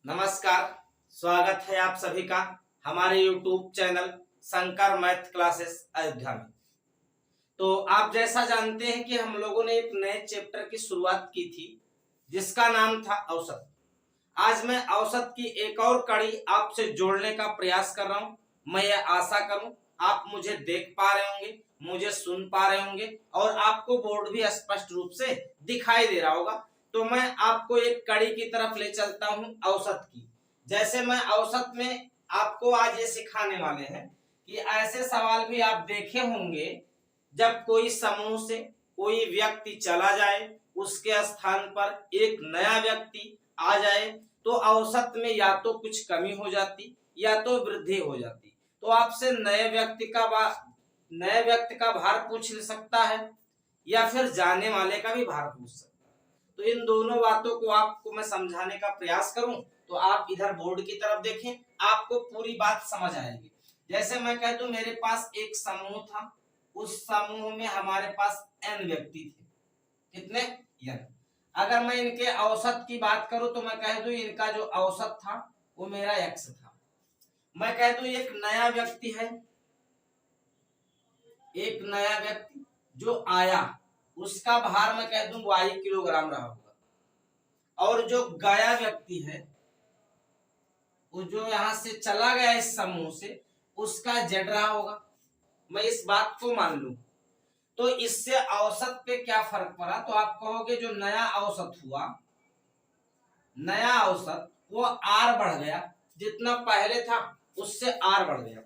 नमस्कार। स्वागत है आप सभी का हमारे YouTube channel Shankar math classes Ayodhya में। तो आप जैसा जानते हैं कि हम लोगों ने एक नए चैप्टर की शुरुआत की थी जिसका नाम था औसत। आज मैं औसत की एक और कड़ी आपसे जोड़ने का प्रयास कर रहा हूं। मैं ये आशा करूं आप मुझे देख पा रहे होंगे, मुझे सुन पा रहे होंगे और आपको बोर्ड भी स्पष्ट रूप से दिखाई दे रहा होगा। तो मैं आपको एक कड़ी की तरफ ले चलता हूं औसत की। जैसे मैं औसत में आपको आज ये सिखाने वाले हैं कि ऐसे सवाल भी आप देखे होंगे जब कोई समूह से कोई व्यक्ति चला जाए, उसके स्थान पर एक नया व्यक्ति आ जाए, तो औसत में या तो कुछ कमी हो जाती या तो वृद्धि हो जाती। तो आपसे नए व्यक्ति का भार पूछ सकता है या फिर जाने वाले का भी भार पूछ सकता है। तो इन दोनों बातों को आपको मैं समझाने का प्रयास करूं तो आप इधर बोर्ड की तरफ देखें, आपको पूरी बात समझ आएगी। जैसे मैं कह दूं मेरे पास एक समूह था, उस समूह में हमारे पास n व्यक्ति थे। कितने? n। अगर मैं इनके औसत की बात करूं तो मैं कह दूं इनका जो औसत था वो मेरा x था। मैं कह दूं एक नया व्यक्ति है, एक नया व्यक्ति जो आया उसका भार मैं कह दूं y किलोग्राम रहा होगा, और जो गया व्यक्ति है वो जो यहां से चला गया इस समूह से उसका z रहा होगा। मैं इस बात को मान लूं तो इससे औसत पे क्या फर्क पड़ा? तो आप कहोगे जो नया औसत हुआ, नया औसत वो r बढ़ गया, जितना पहले था उससे r बढ़ गया।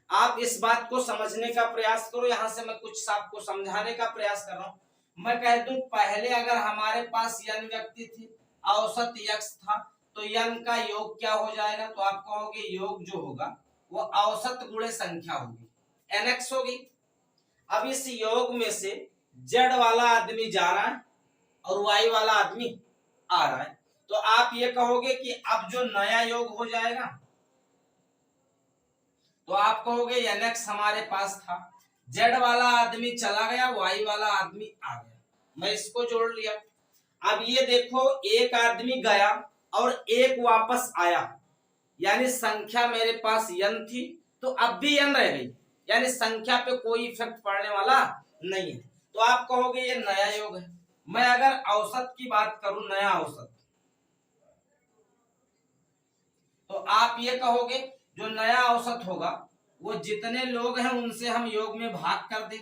आप इस बात को समझने का प्रयास करो। यहां से मैं कुछ आपको समझाने का प्रयास कर रहा हूं। मैं कह दूं पहले अगर हमारे पास n व्यक्ति थे, औसत x था, तो n का योग क्या हो जाएगा? तो आप कहोगे योग जो होगा वो औसत गुणे संख्या होगी, nx होगी। अब इस योग में से z वाला आदमी जा रहा है और y वाला आदमी आ रहा है, तो आप ये कहोगे कि अब जो नया योग हो जाएगा तो आप कहोगे nx हमारे पास था, z वाला आदमी चला गया, y वाला आदमी आ गया, मैं इसको जोड़ लिया। अब ये देखो एक आदमी गया और एक वापस आया, यानी संख्या मेरे पास n थी तो अब भी n रह गई, यानी संख्या पे कोई इफेक्ट पड़ने वाला नहीं है। तो आप कहोगे ये नया योग है। मैं अगर औसत की बात करूं, नया औसत, तो आप ये कहोगे जो नया औसत होगा वो जितने लोग हैं उनसे हम योग में भाग कर दें,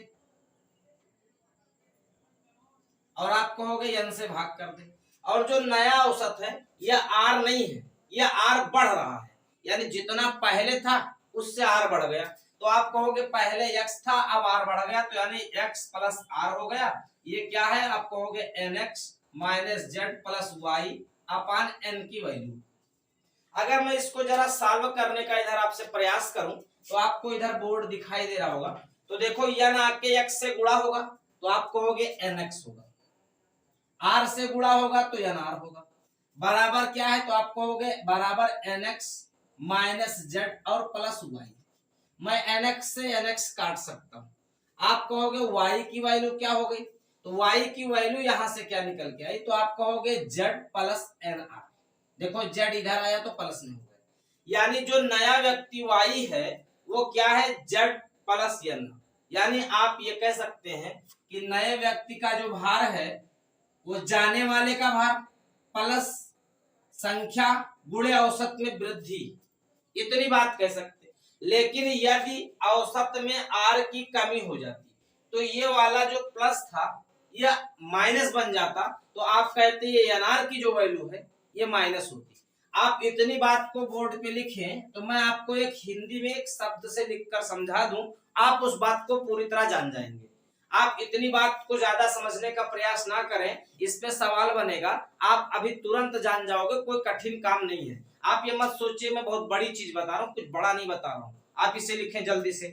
और आप कहोगे n से भाग कर दें। और जो नया औसत है यह r नहीं है, यह r बढ़ रहा है, यानी जितना पहले था उससे r बढ़ गया। तो आप कहोगे पहले x था अब r बढ़ गया, तो यानी x प्लस r हो गया। ये क्या है? आप कहोगे nx minus Z plus Y upon n की वैल्यू। अगर मैं इसको जरा सॉल्व करने का इधर आपसे प्रयास करूं तो आपको इधर बोर्ड दिखाई दे रहा होगा। तो देखो n आके x से गुणा होगा तो आप कहोगे nx होगा, r से गुणा होगा तो nr होगा, बराबर क्या है? तो आप कहोगे बराबर nx माइनस जेड और प्लस y। मैं nx से nx काट सकता हूं। आप कहोगे y की वैल्यू क्या हो गई? तो y की वैल्यू यहां से क्या निकल के आई? तो आप कहोगे z प्लस nr। देखो z इधर आया तो प्लस नहीं होगा, यानी जो नया व्यक्ति y है वो क्या है? z plus n। यानी आप ये कह सकते हैं कि नए व्यक्ति का जो भार है वो जाने वाले का भार प्लस संख्या गुणे औसत में वृद्धि, इतनी बात कह सकते। लेकिन यदि औसत में r की कमी हो जाती तो ये वाला जो प्लस था यह माइनस बन जाता, तो आप कहते ये nr की जो वैल्यू है ये माइनस होती। आप इतनी बात को बोर्ड पे लिखें तो मैं आपको एक हिंदी में एक शब्द से लिखकर समझा दूं, आप उस बात को पूरी तरह जान जाएंगे। आप इतनी बात को ज्यादा समझने का प्रयास ना करें, इस पे सवाल बनेगा, आप अभी तुरंत जान जाओगे, कोई कठिन काम नहीं है। आप ये मत सोचिए मैं बहुत बड़ी चीज बता रहा हूँ, कुछ बड़ा नहीं बता रहा हूँ। आप इसे लिखें जल्दी से।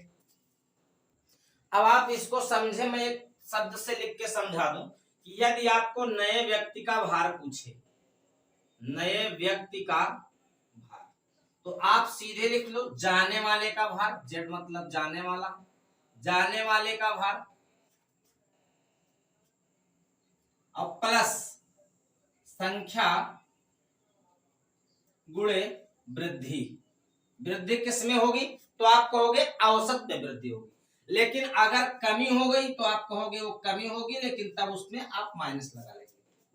अब आप इसको समझे, मैं एक शब्द से लिख के समझा दूं कि यदि आपको नए व्यक्ति का भार पूछे, नए व्यक्ति का भार, तो आप सीधे लिख लो जाने वाले का भार, जेड मतलब जाने वाला, जाने वाले का भार और प्लस संख्या गुणे वृद्धि। वृद्धि किस में होगी? तो आप कहोगे औसत में वृद्धि होगी। लेकिन अगर कमी हो गई तो आप कहोगे वो कमी होगी, लेकिन तब उसमें आप माइनस लगा लेंगे।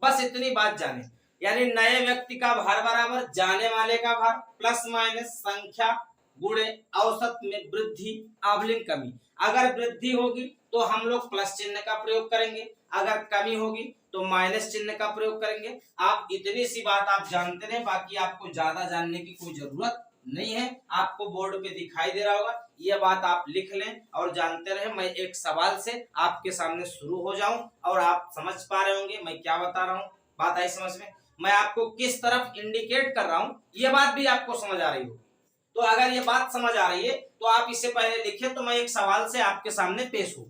बस इतनी बात जाने, यानी नए व्यक्ति का भार बराबर जाने वाले का भार प्लस माइनस संख्या गुणे औसत में वृद्धि आभलिंग कमी। अगर वृद्धि होगी तो हम लोग प्लस चिन्ह का प्रयोग करेंगे, अगर कमी होगी तो माइनस चिन्ह का प्रयोग करेंगे। आप इतनी सी बात आप जानते रहे, बाकी आपको ज्यादा जानने की कोई जरूरत नहीं है। आपको बोर्ड पे दिखाई दे रहा होगा, ये बात आप लिख लें और जानते रहे। मैं एक सवाल से आपके सामने शुरू हो जाऊं और आप समझ पा रहे होंगे मैं क्या बता रहा हूं। बात आई समझ में? मैं आपको किस तरफ इंडिकेट कर रहा हूं, ये बात भी आपको समझ आ रही हो। तो अगर ये बात समझ आ रही है तो आप इसे पहले लिखे, तो मैं एक सवाल से आपके सामने पेश हूं।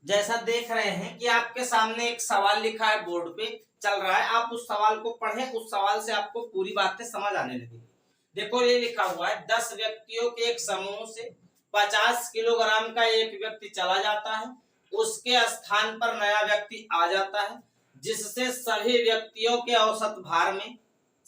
जैसा देख रहे हैं कि आपके सामने एक सवाल लिखा है, बोर्ड पे चल रहा है, आप उस सवाल को पढ़ें, उस सवाल से आपको पूरी बातें समझ आने लगेगी। देखो ये लिखा हुआ है, 10 व्यक्तियों के एक समूह से 50 किलोग्राम का एक व्यक्ति चला जाता है, उसके स्थान पर नया व्यक्ति आ जाता है, जिससे सभी व्यक्तियों के औसत भार में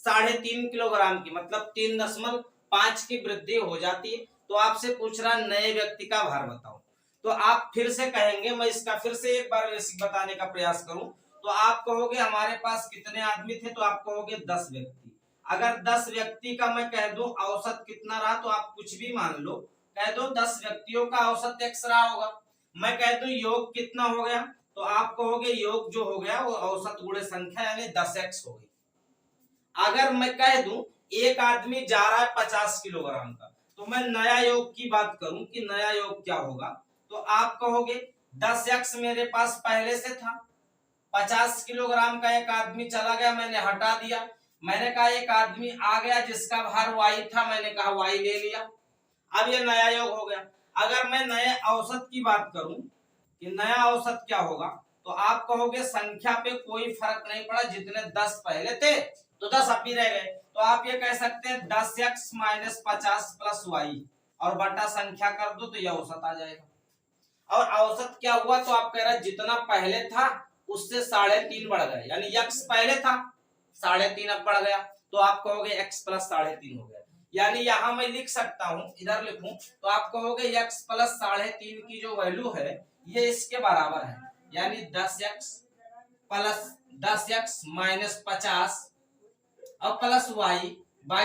3.5 किलोग्राम की मतलब 3.5 की वृद्धि हो जाती है। तो आपसे पूछ रहा नए व्यक्ति का भार बताओ। तो आप फिर से कहेंगे, मैं इसका फिर से एक बार बेसिक बताने का प्रयास करूं, तो आप कहोगे हमारे पास कितने आदमी थे, तो आप कहोगे 10 व्यक्ति। अगर 10 व्यक्ति का मैं कह दूं औसत कितना रहा, तो आप कुछ भी मान लो, कह दो 10 व्यक्तियों का औसत x रहा होगा। मैं कह दूं योग कितना हो गया, तो आप कहोगे योग जो हो गया वो औसत गुणे संख्या यानी 10x हो गई। अगर मैं कह दूं एक आदमी जा रहा है 50 किलोग्राम का, तो मैं नया योग की बात करूं कि नया योग क्या होगा, तो आप कहोगे 10x मेरे पास पहले से था, 50 किलोग्राम का एक आदमी चला गया, मैंने हटा दिया, मैंने कहा एक आदमी आ गया जिसका भार y था, मैंने कहा y ले लिया, अब ये नया योग हो गया। अगर मैं नए औसत की बात करूं कि नया औसत क्या होगा, तो आप कहोगे संख्या पे कोई फर्क नहीं पड़ा, जितने 10 पहले थे तो 10 अब भी रह गए, तो आप ये कह सकते हैं 10x - 50 + y और बटा संख्या कर दो तो यह औसत आ जाएगा। और औसत क्या हुआ, तो आप कह रहे जितना पहले था उससे 3.5 बढ़ गया, यानी x पहले था 3.5 अब बढ़ गया, तो आप कहोगे x + 3.5 हो गया। यानी यहां मैं लिख सकता हूं, इधर लिखूं तो आप कहोगे x + 3.5 की जो वैल्यू है ये इसके बराबर है, यानी 10x - 50 और प्लस y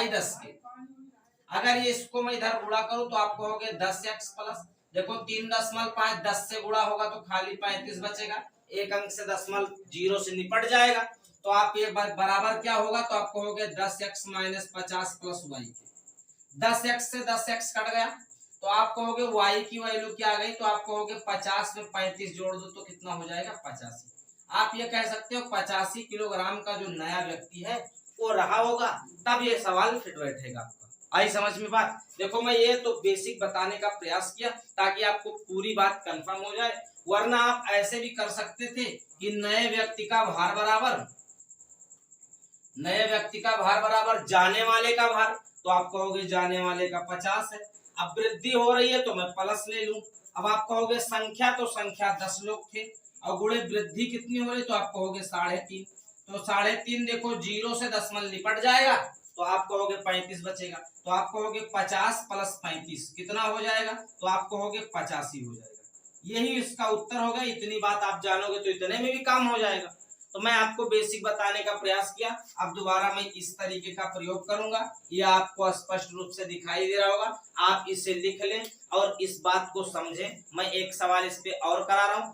10 के। अगर ये इसको मैं इधर गुणा करूं तो आप कहोगे 10x प्लस, देखो 3.5 10 से गुणा होगा तो खाली 35 बचेगा, एक अंक से 0.0 से निपट जाएगा, तो आप ये बराबर क्या होगा, तो आप कहोगे 10x - 50 + y। 10x से 10x कट गया, तो आप कहोगे y की वैल्यू क्या आ गई, तो आप कहोगे 50 में 35 जोड़ दो तो कितना हो जाएगा 85। आप ये कह सकते हो 85 किलोग्राम का जो नया व्यक्ति है वो रहा होगा, तब ये सवाल फिट बैठेगा आपका। आई समझ में बात? देखो मैं ये तो बेसिक बताने का प्रयास किया ताकि आपको पूरी बात कंफर्म हो जाए, वरना आप ऐसे भी कर सकते थे कि नए व्यक्ति का भार बराबर जाने वाले का भार, तो आप कहोगे जाने वाले का 50 है। अब वृद्धि हो रही है तो मैं प्लस ले लूं। अब आप कहोगे संख्या, तो संख्या 10 लोग थे और गुणे वृद्धि कितनी हो रही, तो आप कहोगे 3.5, तो 3.5 देखो 0 से 10 निपट जाएगा, तो आप कहोगे 35 बचेगा, तो आप कहोगे 50 + 35 कितना हो जाएगा, तो आप कहोगे 85 हो जाएगा। यही इसका उत्तर होगा। इतनी बात आप जानोगे तो इतने में भी काम हो जाएगा। तो मैं आपको बेसिक बताने का प्रयास किया, अब दोबारा मैं इस तरीके का प्रयोग करूंगा, यह आपको स्पष्ट रूप से दिखाई दे रहा होगा। आप इसे लिख लें और इस बात को समझें। मैं एक सवाल इस पे और करा रहा हूं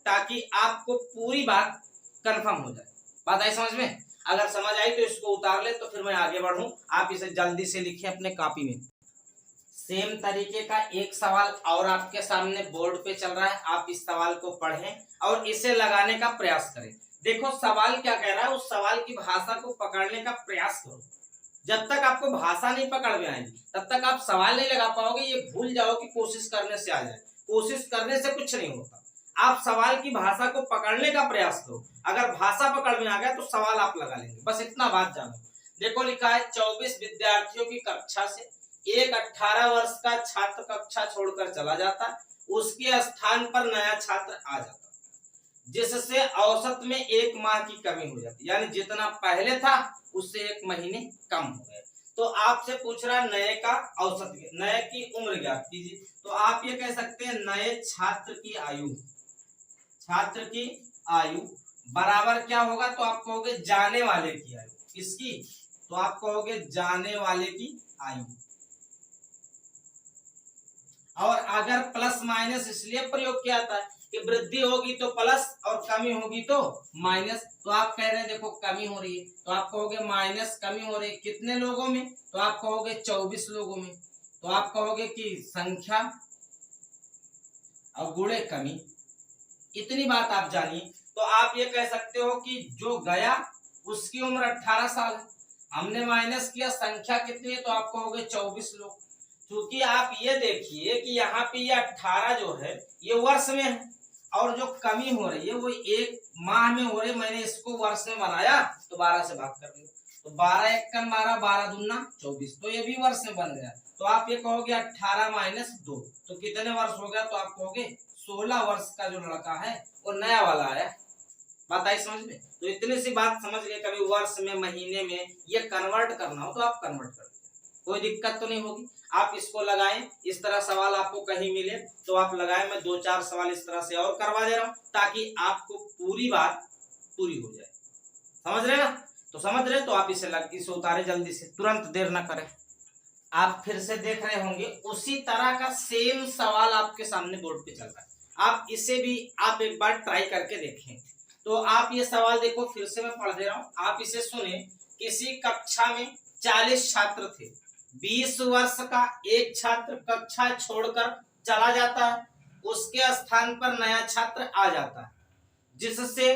ताकि आपको पूरी बात कंफर्म हो जाए। बात आई समझ में? अगर समझ आई तो इसको उतार ले, तो फिर मैं आगे बढ़ूं। आप इसे जल्दी से लिखें अपने कॉपी में। सेम तरीके का एक सवाल और आपके सामने बोर्ड पे चल रहा है, आप इस सवाल को पढ़ें और इसे लगाने का प्रयास करें। देखो सवाल क्या कह रहा है, उस सवाल की भाषा को पकड़ने का प्रयास करो। जब तक आपको भाषा नहीं पकड़ में आएगी तब तक आप सवाल नहीं लगा पाओगे। ये भूल जाओ कि कोशिश करने से आ जाए, कोशिश करने से कुछ नहीं होता। आप सवाल की भाषा को पकड़ने का प्रयास करो, अगर भाषा पकड़ में आ गया तो सवाल आप लगा लेंगे। बस इतना बात जानो। देखो लिखा है 24 विद्यार्थियों की कक्षा से एक 18 वर्ष का छात्र कक्षा छोड़कर चला जाता, उसके स्थान पर नया छात्र आ जाता। जिससे औसत में 1 माह की कमी हो जाती है, यानी जितना पहले था उससे 1 महीने कम हो गए। तो आपसे पूछ रहा है नए का औसत, नए की उम्र ज्ञात कीजिए। तो आप ये कह सकते हैं नए छात्र की आयु, छात्र की आयु बराबर क्या होगा, तो आप कहोगे जाने वाले की आयु। किसकी, तो आप कहोगे जाने वाले की आयु। और अगर प्लस माइनस इसलिए प्रयोग किया था कि वृद्धि होगी तो प्लस और कमी होगी तो माइनस। तो आप कह रहे हैं देखो कमी हो रही है, तो आप कहोगे माइनस, कमी हो रही है कितने लोगों में, तो आप कहोगे 24 लोगों में। तो आप कहोगे कि संख्या और गुणे कमी, इतनी बात आप जानिए। तो आप ये कह सकते हो कि जो गया उसकी उम्र 18 साल है, हमने माइनस किया, संख्या कितनी है, तो आप कहोगे 24 लोग। क्योंकि आप ये देखिए कि यहाँ पे ये 18 जो है ये वर्ष में है, और जो कमी हो रही है वो 1 माह में हो रही है। मैंने इसको वर्ष में बनाया तो 12 से भाग कर दिया, तो 12 एकम 12, 12 दूना 24, तो ये भी वर्ष में बन गया। तो आप ये कहोगे 18 माइनस 2, तो कितने वर्ष हो गया, तो आप कहोगे 16 वर्ष का जो लड़का है वो नया वाला आया। बात आई समझ में। तो इतनी सी बात समझ गए, कभी वर्ष में, महीने में ये कन्वर्ट करना हो तो आप कन्वर्ट कर दीजिए, कोई दिक्कत तो नहीं होगी। आप इसको लगाएं, इस तरह सवाल आपको कहीं मिले तो आप लगाएं। मैं 2-4 सवाल इस तरह से और करवा दे रहा हूं ताकि आपको पूरी बात पूरी हो जाए। समझ रहे ना, तो समझ रहे तो आप इसे उतारे जल्दी से, तुरंत देर ना करें। आप फिर से देख रहे होंगे उसी तरह का सेम सवाल आपके सामने बोर्ड पे चल रहा है, आप इसे भी आप एक बार ट्राई करके देखें। तो आप ये सवाल देखो, फिर से मैं पढ़ दे रहा हूं, आप इसे सुने। किसी कक्षा में 40 छात्र थे, 20 वर्ष का एक छात्र कक्षा छोड़कर चला जाता है, उसके स्थान पर नया छात्र आ जाता है, जिससे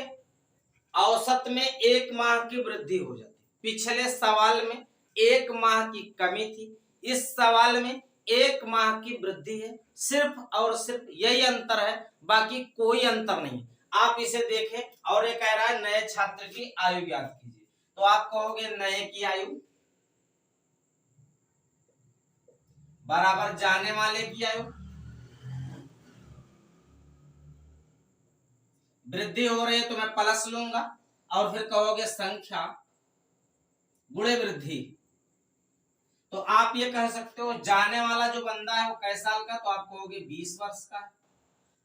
औसत में 1 माह की वृद्धि हो जाती। पिछले सवाल में 1 माह की कमी थी, इस सवाल में 1 माह की वृद्धि है। सिर्फ और सिर्फ यही अंतर है, बाकी कोई अंतर नहीं। आप इसे देखें और ये कह रहा है नए छात्र की आयु ज्ञात कीजिए। तो आप कहोगे नए की आयु बराबर जाने वाले की आयु, वृद्धि हो रही है तो मैं प्लस लूंगा, और फिर कहोगे संख्या गुणे वृद्धि। तो आप ये कह सकते हो जाने वाला जो बंदा है वो कै साल का, तो आप कहोगे 20 वर्ष का,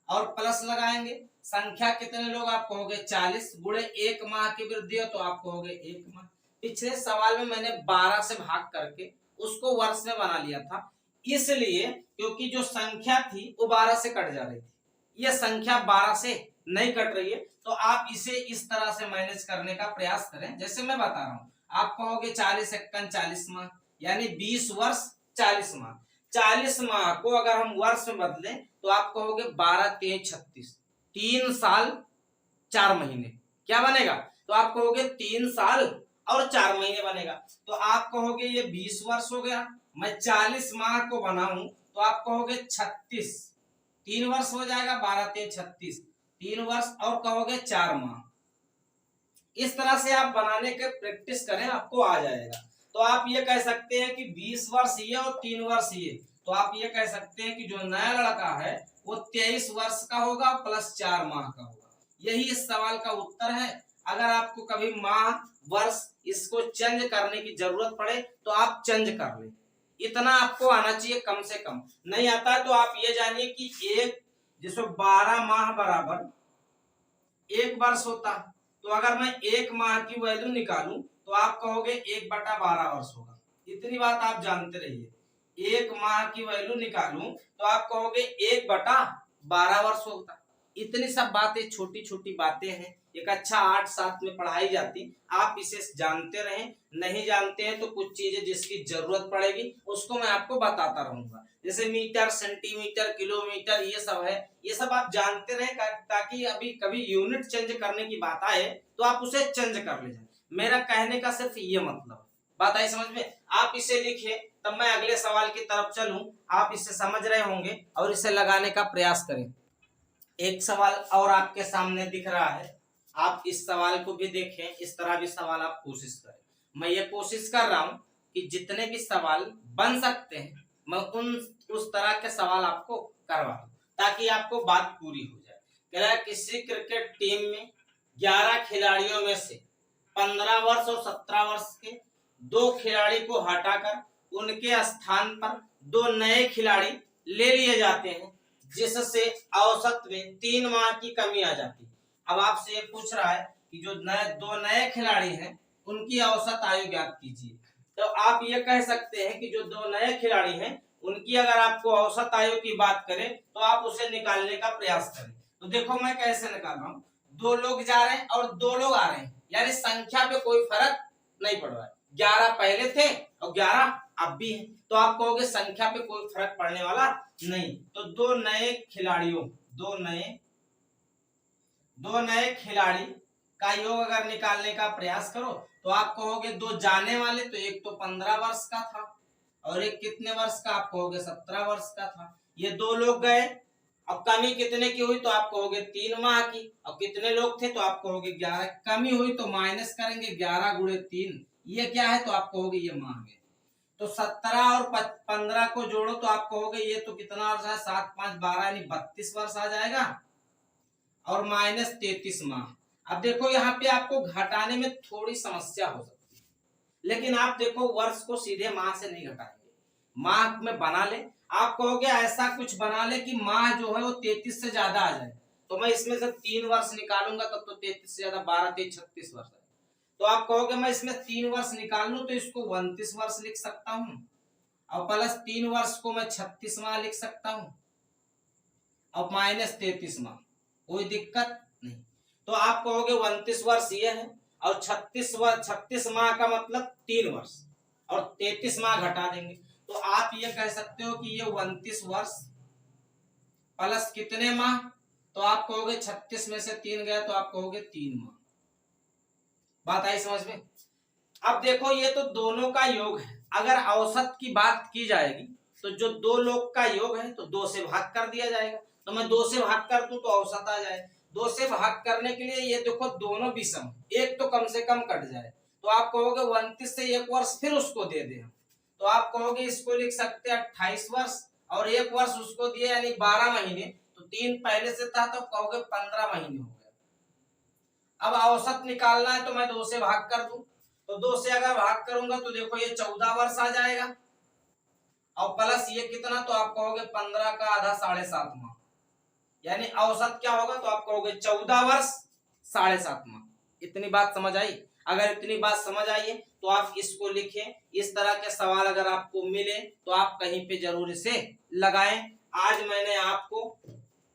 और प्लस लगाएंगे संख्या कितने लोग, आप कहोगे 40, गुणे 1 माह की वृद्धि हो तो आप कहोगे 1 माह। पिछले सवाल में मैंने 12 से भाग करके उसको वर्ष में बना लिया था, इसलिए क्योंकि जो संख्या थी वो 12 से कट जा रही थी, ये संख्या 12 से नहीं कट रही है। तो आप इसे इस तरह से मैनेज करने का प्रयास करें जैसे मैं बता रहा हूं। आप कहोगे 40 एकम 40 माह, यानी 20 वर्ष 40 माह। 40 माह को अगर हम वर्ष में बदलें तो आप कहोगे 12 3 36, 3 साल 4 महीने क्या बनेगा, तो आप कहोगे 3 साल और 4 महीने बनेगा। तो आप कहोगे ये 20 वर्ष हो गया, मैं 40 माह को बनाऊं तो आप कहोगे 36, 3 वर्ष हो जाएगा, 12 3 36, 3 वर्ष और कहोगे 4 माह। इस तरह से आप बनाने के प्रैक्टिस करें, आपको आ जाएगा। तो आप ये कह सकते हैं कि 20 वर्ष ये और 3 वर्ष ये, तो आप ये कह सकते हैं कि जो नया लड़का है वो 23 वर्ष का होगा प्लस 4 माह का होगा। यही इस सवाल का उत्तर है। अगर आपको कभी माह वर्ष इसको चेंज करने की जरूरत पड़े तो आप चेंज कर लें, इतना आपको आना चाहिए कम से कम। नहीं आता है तो आप ये जानिए कि एक जिसमें 12 माह बराबर 1 वर्ष होता है, तो अगर मैं 1 माह की वैल्यू निकालूं तो आप कहोगे 1/12 वर्ष होगा। इतनी बात आप जानते रहिए, 1 माह की वैल्यू निकालूं तो आप कहोगे 1/12 वर्ष होता। इतनी सब बातें छोटी छोटी बातें हैं, एक अच्छा 8-7 में पढ़ाई जाती, आप इसे जानते रहें। नहीं जानते हैं तो कुछ चीजें जिसकी जरूरत पड़ेगी उसको मैं आपको बताता रहूंगा, जैसे मीटर सेंटीमीटर किलोमीटर ये सब है, ये सब आप जानते रहें ताकि अभी कभी यूनिट चेंज करने की बात आए तो आप उसे चेंज कर ले जाए। मेरा कहने का सिर्फ ये मतलब, बात आई समझ में। आप इसे लिखिए तब मैं अगले सवाल की तरफ चलूं, आप इसे समझ रहे होंगे और इसे लगाने का प्रयास करें। एक सवाल और आपके सामने दिख रहा है, आप इस सवाल को भी देखें, इस तरह भी सवाल आप कोशिश करें। मैं ये कोशिश कर रहा हूं कि जितने भी सवाल बन सकते हैं मैं उस तरह के सवाल आपको करवा दूं ताकि आपको बात पूरी हो जाए। कह रहा है किसी क्रिकेट टीम में 11 खिलाड़ियों में से 15 वर्ष और 17 वर्ष के 2 खिलाड़ी को हटाकर उनके स्थान पर 2 नए खिलाड़ी ले लिए जाते हैं, जिससे औसत में 3 माह की कमी आ जाती है। अब आपसे ये पूछ रहा है कि जो 2 नए खिलाड़ी हैं उनकी औसत आयु ज्ञात कीजिए। तो आप ये कह सकते हैं कि जो 2 नए खिलाड़ी हैं उनकी अगर आपको औसत आयु की बात करें तो आप उसे निकालने का प्रयास करें। तो देखो मैं कैसे निकाल रहा हूँ, 2 लोग जा रहे हैं और 2 लोग आ रहे हैं, यानी संख्या पे कोई फर्क नहीं पड़ रहा है। 11 पहले थे और 11 अब भी हैं, तो आप कहोगे संख्या पे कोई फर्क पड़ने वाला नहीं। तो 2 नए खिलाड़ियों, 2 नए खिलाड़ी का योग अगर निकालने का प्रयास करो तो आप कहोगे 2 जाने वाले, तो एक तो 15 वर्ष का था और एक कितने वर्ष का, आप कहोगे 17 वर्ष का था। ये 2 लोग गए, अब कमी कितने की हुई तो आप कहोगे 3 माह की, और कितने लोग थे तो आप कहोगे 11। कमी हुई तो माइनस करेंगे 11 गुणे 3, ये क्या है तो आप कहोगे ये माह है। तो 17 और 15 को जोड़ो तो आप कहोगे ये तो कितना वर्ष है, 7 5 12 यानी 32 वर्ष आ जाएगा, और माइनस 33 माह। अब देखो यहाँ पे आपको घटाने में थोड़ी समस्या हो सकती है, लेकिन आप देखो वर्ष को सीधे माह से नहीं घटाएंगे, माह में बना ले। आप कहोगे ऐसा कुछ बना ले कि माह जो है वो 33 से ज्यादा आ जाए, तो मैं इसमें से 3 वर्ष निकालूंगा तब तो 33 से ज्यादा 12 3 36 वर्ष है। तो आप कहोगे मैं इसमें 3 वर्ष निकाल लूं तो इसको 29 वर्ष लिख सकता हूं, और प्लस 3 वर्ष को मैं 36 माह लिख सकता हूं, और माइनस 33 माह, कोई दिक्कत नहीं। तो आप कहोगे 29 वर्ष ये है, और 36 माह का मतलब 3 वर्ष, और 33 माह घटा देंगे तो आप ये कह सकते हो कि ये 29 वर्ष प्लस कितने माह, तो आप कहोगे 36 में से 3 गया तो आप कहोगे 3 माह। बात आई समझ में। अब देखो ये तो दोनों का योग है, अगर औसत की बात की जाएगी तो जो 2 लोग का योग है तो 2 से भाग कर दिया जाएगा, तो मैं 2 से भाग कर दूं तो औसत आ जाए। 2 से भाग करने के लिए ये देखो दोनों विषम, एक तो कम से कम कट जाए, तो आप कहोगे 29 से 1 वर्ष फिर उसको दे दे, तो आप कहोगे इसको लिख सकते हैं 28 वर्ष, और 1 वर्ष उसको दिए यानी 12 महीने, तो 3 पहले से था तो कहोगे 15 महीने हो गया। अब औसत निकालना है तो मैं 2 से भाग कर दूं, तो 2 से अगर भाग करूंगा तो देखो ये 14 वर्ष आ जाएगा, और प्लस ये कितना तो आप कहोगे 15 का आधा 7.5 माह, यानी औसत क्या होगा तो आप कहोगे 14 वर्ष 7.5 माह। इतनी बात समझ आई? अगर इतनी बात समझ आई है तो आप इसको लिखें। इस तरह के सवाल अगर आपको मिले तो आप कहीं पे जरूर इसे लगाएं। आज मैंने आपको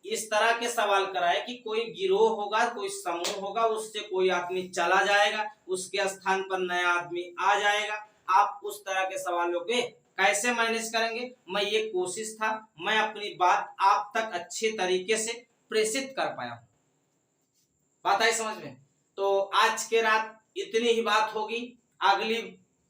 इस तरह के सवाल कराए कि कोई गिरोह होगा, कोई समूह होगा, उससे कोई आदमी चला जाएगा, उसके स्थान पर नया आदमी आ जाएगा, आप उस तरह के सवालों के कैसे मैनेज करेंगे, मैं ये कोशिश था, मैं अपनी बात आप तक अच्छे तरीके से प्रेषित कर पाया हूं। बात आई समझ में? तो आज के रात इतनी ही बात होगी, अगली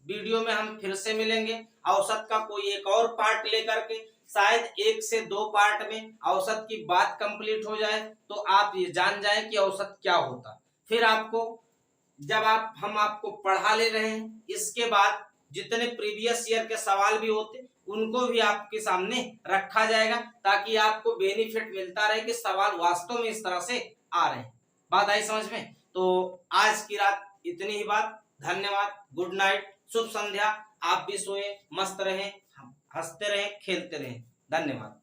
वीडियो में हम फिर से मिलेंगे औसत का कोई एक और पार्ट लेकर के, शायद 1 से 2 पार्ट में औसत की बात कंप्लीट हो जाए तो आप ये जान जाए कि औसत क्या होता। फिर आपको जब हम आपको पढ़ा ले रहे हैं, इसके बाद जितने प्रीवियस ईयर के सवाल भी होते उनको भी आपके सामने रखा जाएगा, ताकि आपको बेनिफिट मिलता रहे कि सवाल वास्तव में इस तरह से आ रहे हैं। बात आई समझ में? तो आज की रात इतनी ही बात। धन्यवाद, गुड नाइट, शुभ संध्या। आप भी सोए, मस्त रहें, हंसते रहें, खेलते रहें। धन्यवाद।